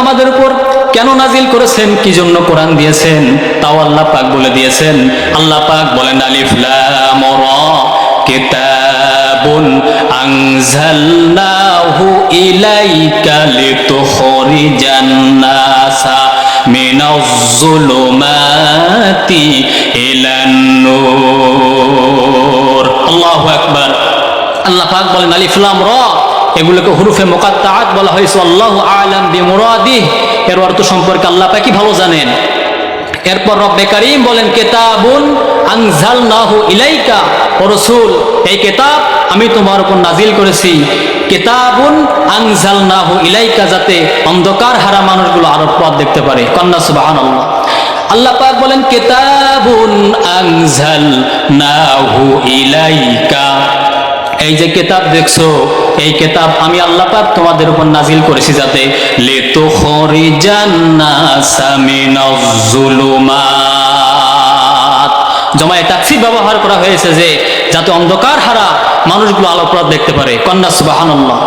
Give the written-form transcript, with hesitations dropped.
আমাদের উপর কেন নাজিল করেছেন, কি জন্য কোরআন দিয়েছেন, তাও আল্লাহ পাক বলে দিয়েছেন। আল্লাহ পাক বলেন আলিফ লাম রা কিতাবুন আনজালনাহু ইলাইকা লিতুখরিজান নাসা মিনাজ যুলুমাতি ইলান নূর। আল্লাহু আকবার। আল্লাহ পাক বলেন আলিফ লাম রা, এগুলোকে হুরুফে মুকাত্তাআত বলা হয়েছে। আল্লাহু আ'লাম বিমুরাদিহি, এর অর্থ সম্পর্কে আল্লাহ পাকই ভালো জানেন। এরপর রব্বে কারীম বলেন কিতাবুন আনজালনাহু ইলাইকা, ও রাসূল এই কিতাব আমি তোমার উপর নাজিল করেছি। কিতাবুন আনজালনাহু ইলাইকা, যাতে অন্ধকার হারা মানুষগুলো আরো পথ দেখতে পারে। কন্যা সুবহানাল্লাহ। আল্লাহ পাক বলেন কিতাবুন আনজালনাহু ইলাইকা, এই যে কিতাব দেখছো, এই কিতাব আমি আল্লাহ পাক তোমাদের উপর নাজিল করেছি যাতে লিতুখরিজান নাসা মিনাজ যুলুমাত, জমায়ে তাকসীর ব্যবহার করা হয়েছে যে যাতে অন্ধকার হারা মানুষগুলো আলোক পথ দেখতে পারে। কন্যা সুবহানাল্লাহ।